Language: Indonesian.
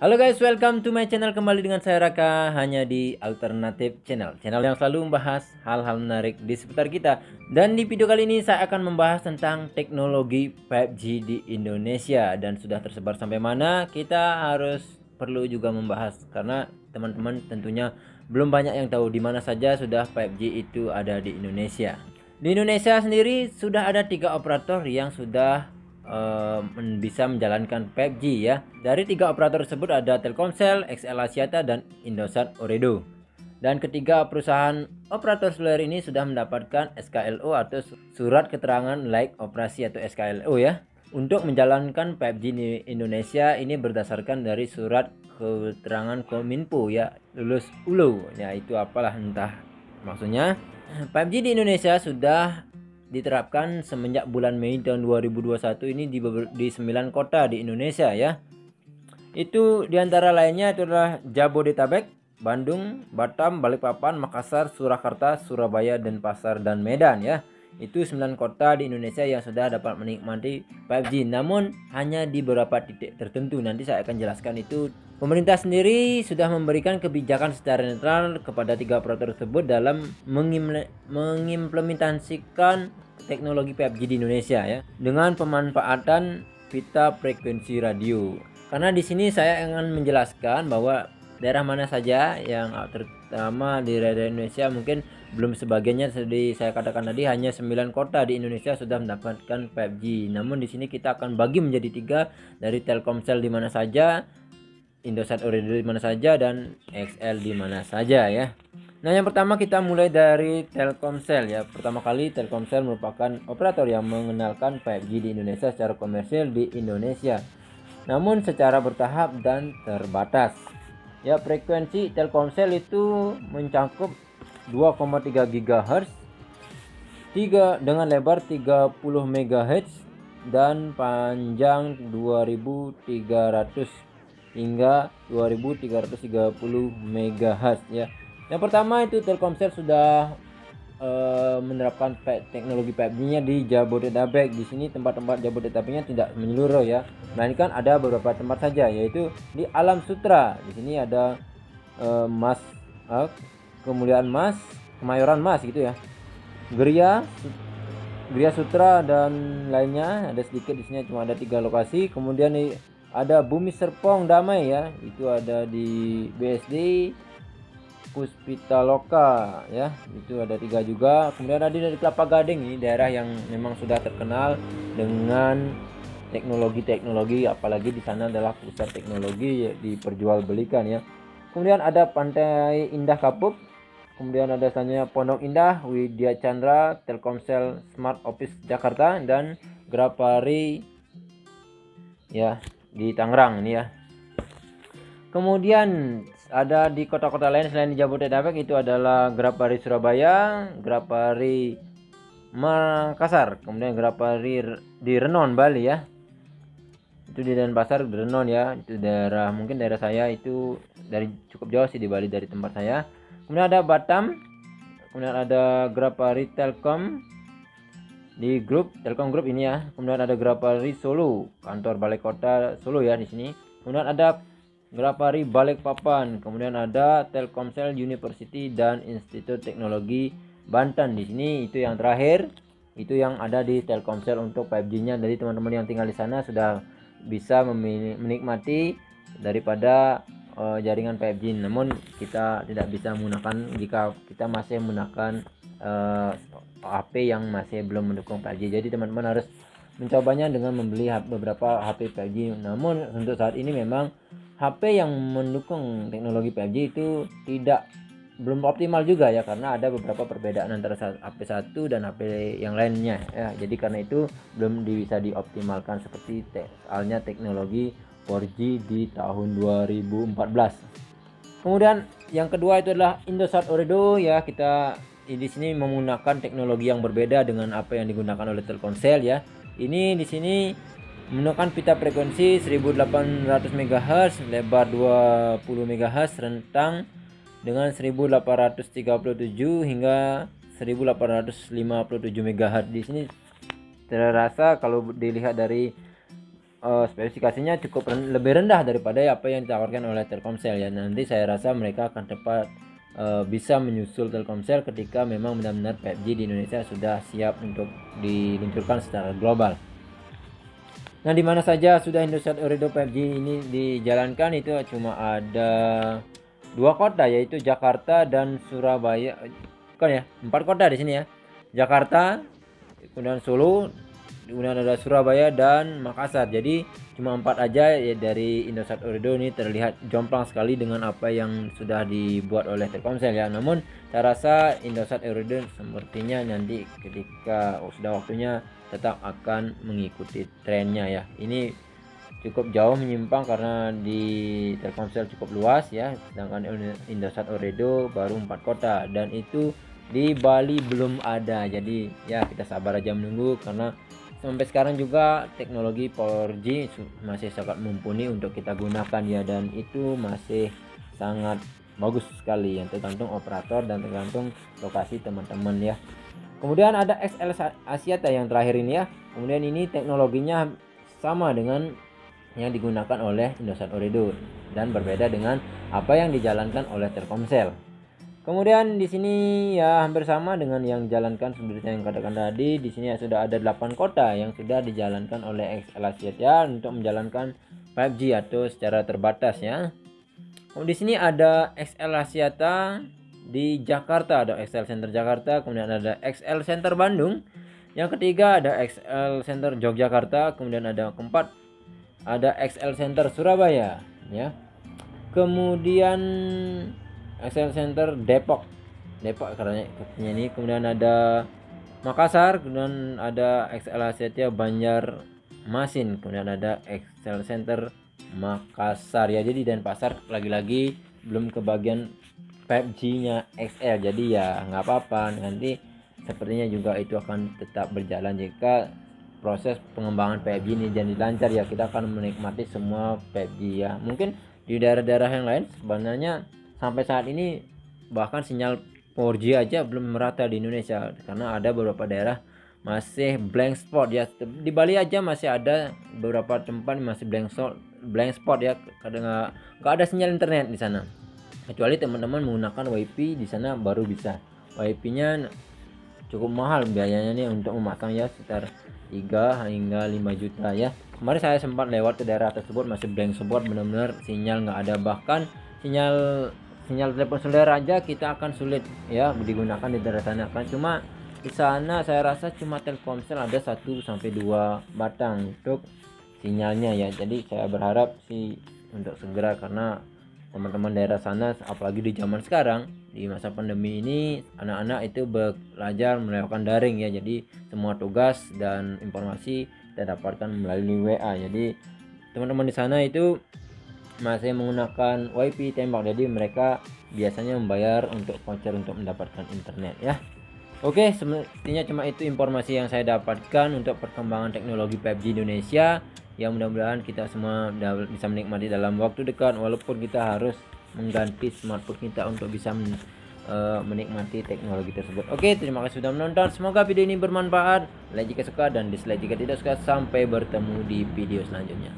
Halo guys, welcome to my channel. Kembali dengan saya Raka, hanya di Alternative Channel, channel yang selalu membahas hal-hal menarik di seputar kita. Dan di video kali ini saya akan membahas tentang teknologi 5G di Indonesia. Dan sudah tersebar sampai mana, kita harus perlu juga membahas, karena teman-teman tentunya belum banyak yang tahu di mana saja sudah 5G itu ada di Indonesia. Di Indonesia sendiri sudah ada 3 operator yang sudah bisa menjalankan 5G ya. Dari 3 operator tersebut ada Telkomsel, XL Axiata, dan Indosat Ooredoo. Dan ketiga perusahaan operator seluler ini sudah mendapatkan SKLO atau surat keterangan layak operasi atau SKLO ya. Untuk menjalankan 5G di Indonesia ini berdasarkan dari surat keterangan Kominfo ya, lulus ULO. Ya itu apalah entah maksudnya. 5G di Indonesia sudah diterapkan semenjak bulan Mei tahun 2021 ini di 9 kota di Indonesia ya. Itu diantara lainnya itu adalah Jabodetabek, Bandung, Batam, Balikpapan, Makassar, Surakarta, Surabaya, Denpasar, dan Medan ya. Itu 9 kota di Indonesia yang sudah dapat menikmati 5G. Namun hanya di beberapa titik tertentu. Nanti saya akan jelaskan itu. Pemerintah sendiri sudah memberikan kebijakan secara netral kepada 3 operator tersebut dalam mengimplementasikan teknologi 5G di Indonesia ya, dengan pemanfaatan pita frekuensi radio. Karena di sini saya ingin menjelaskan bahwa daerah mana saja yang terutama di daerah Indonesia mungkin belum sebagiannya saya katakan tadi, hanya 9 kota di Indonesia sudah mendapatkan 5G. Namun di sini kita akan bagi menjadi 3, dari Telkomsel di mana saja, Indosat Ooredoo di mana saja, dan XL di mana saja ya. Nah, yang pertama kita mulai dari Telkomsel ya. Pertama kali Telkomsel merupakan operator yang mengenalkan 5G di Indonesia secara komersil di Indonesia, namun secara bertahap dan terbatas. Ya, frekuensi Telkomsel itu mencakup 2,3 GHz dengan lebar 30 MHz dan panjang 2300 hingga 2330 MHz ya. Yang pertama itu Telkomsel sudah menerapkan teknologi 5G-nya di Jabodetabek. Di sini tempat-tempat Jabodetabeknya tidak menyeluruh ya, melainkan ada beberapa tempat saja, yaitu di Alam Sutra. Di sini ada Kemuliaan Mas, Kemayoran Mas gitu ya, Gria Sutra dan lainnya ada sedikit. Di sini cuma ada 3 lokasi. Kemudian ada Bumi Serpong Damai ya, itu ada di BSD Puspitaloka ya, itu ada 3 juga. Kemudian ada dari Kelapa Gading, ini daerah yang memang sudah terkenal dengan teknologi, apalagi di sana adalah pusat teknologi ya, diperjualbelikan ya. Kemudian ada Pantai Indah Kapuk, kemudian ada selanjutnya Pondok Indah, Widya Chandra, Telkomsel Smart Office Jakarta, dan Grapari ya di Tangerang ini ya. Kemudian ada di kota-kota lain selain di Jabodetabek, itu adalah Grapari Surabaya, Grapari Makassar, kemudian Grapari di Renon Bali ya. Itu di Denpasar, di Renon ya. Itu daerah, mungkin daerah saya itu dari cukup jauh sih di Bali dari tempat saya. Kemudian ada Batam, kemudian ada Grapari Telkom di Telkom Group ini ya. Kemudian ada Grapari Solo, kantor balai kota Solo ya di sini. Kemudian ada Grapari Balikpapan, kemudian ada Telkomsel University dan Institut Teknologi Banten. Di sini itu yang terakhir, itu yang ada di Telkomsel untuk 5G-nya. Jadi teman-teman yang tinggal di sana sudah bisa menikmati daripada jaringan 5G. Namun kita tidak bisa menggunakan jika kita masih menggunakan HP yang masih belum mendukung 5G. Jadi teman-teman harus mencobanya dengan membeli beberapa HP 5G. Namun untuk saat ini memang HP yang mendukung teknologi 5G itu belum optimal juga ya, karena ada beberapa perbedaan antara HP 1 dan HP yang lainnya ya. Jadi karena itu belum bisa dioptimalkan seperti halnya teknologi 4G di tahun 2014. Kemudian yang kedua itu adalah Indosat Ooredoo ya. Kita di sini menggunakan teknologi yang berbeda dengan apa yang digunakan oleh Telkomsel ya. Ini di sini menggunakan pita frekuensi 1800 MHz, lebar 20 MHz, rentang dengan 1837 hingga 1857 MHz. Di sini terasa kalau dilihat dari spesifikasinya cukup lebih rendah daripada apa yang ditawarkan oleh Telkomsel ya. Nanti saya rasa mereka akan tepat bisa menyusul Telkomsel ketika memang benar-benar 5G di Indonesia sudah siap untuk diluncurkan secara global. Nah, di mana saja sudah Indosat Ooredoo 5G ini dijalankan, itu cuma ada 2 kota, yaitu Jakarta dan Surabaya. Kan ya, 4 kota di sini ya. Jakarta, kemudian Solo, kemudian ada Surabaya dan Makassar. Jadi cuma 4 aja ya dari Indosat Ooredoo. Ini terlihat jomplang sekali dengan apa yang sudah dibuat oleh Telkomsel ya. Namun saya rasa Indosat Ooredoo sepertinya nanti ketika sudah waktunya tetap akan mengikuti trennya ya. Ini cukup jauh menyimpang karena di Telkomsel cukup luas ya, sedangkan Indosat Ooredoo baru 4 kota dan itu di Bali belum ada. Jadi ya kita sabar aja menunggu, karena sampai sekarang juga teknologi 4G masih sangat mumpuni untuk kita gunakan ya, dan itu masih sangat bagus sekali yang tergantung operator dan tergantung lokasi teman-teman ya. Kemudian ada XL Axiata yang terakhir ini ya. Kemudian ini teknologinya sama dengan yang digunakan oleh Indosat Ooredoo dan berbeda dengan apa yang dijalankan oleh Telkomsel. Kemudian di sini ya hampir sama dengan yang dijalankan seperti yang katakan tadi. Di sini sudah ada 8 kota yang sudah dijalankan oleh XL Axiata untuk menjalankan 5G atau secara terbatas ya. Di sini ada XL Axiata di Jakarta, ada XL Center Jakarta, kemudian ada XL Center Bandung, yang ketiga ada XL Center Yogyakarta, kemudian ada keempat ada XL Center Surabaya ya, kemudian XL Center Depok karena ini, kemudian ada Makassar, kemudian ada XL Axiata Banjarmasin, kemudian ada XL Center Makassar ya. Jadi Denpasar lagi-lagi belum kebagian 5G-nya XL, jadi ya nggak apa-apa, nanti sepertinya juga itu akan tetap berjalan jika proses pengembangan 5G ini jadi lancar ya. Kita akan menikmati semua 5G ya. Mungkin di daerah-daerah yang lain sebenarnya sampai saat ini bahkan sinyal 4G aja belum merata di Indonesia, karena ada beberapa daerah masih blank spot ya. Di Bali aja masih ada beberapa tempat masih blank spot ya, kadang nggak ada sinyal internet di sana, kecuali teman-teman menggunakan WiFi di sana baru bisa. WiFi-nya cukup mahal biayanya nih untuk memasang ya, sekitar 3 hingga 5 juta ya. Kemarin saya sempat lewat ke daerah tersebut masih blank spot, benar-benar sinyal nggak ada, bahkan sinyal telepon seluler aja kita akan sulit ya digunakan di daerah sana kan. Cuma di sana saya rasa cuma Telkomsel ada 1 sampai 2 batang untuk sinyalnya ya. Jadi saya berharap sih untuk segera, karena teman-teman daerah sana apalagi di zaman sekarang di masa pandemi ini anak-anak itu belajar melakukan daring ya. Jadi semua tugas dan informasi kita dapatkan melalui WA. Jadi teman-teman di sana itu masih menggunakan WiFi tembak, jadi mereka biasanya membayar untuk voucher untuk mendapatkan internet ya. Oke, sepertinya cuma itu informasi yang saya dapatkan untuk perkembangan teknologi 5G Indonesia. Ya mudah-mudahan kita semua bisa menikmati dalam waktu dekat, walaupun kita harus mengganti smartphone kita untuk bisa menikmati teknologi tersebut. Oke, terima kasih sudah menonton. Semoga video ini bermanfaat. Like jika suka dan dislike jika tidak suka. Sampai bertemu di video selanjutnya.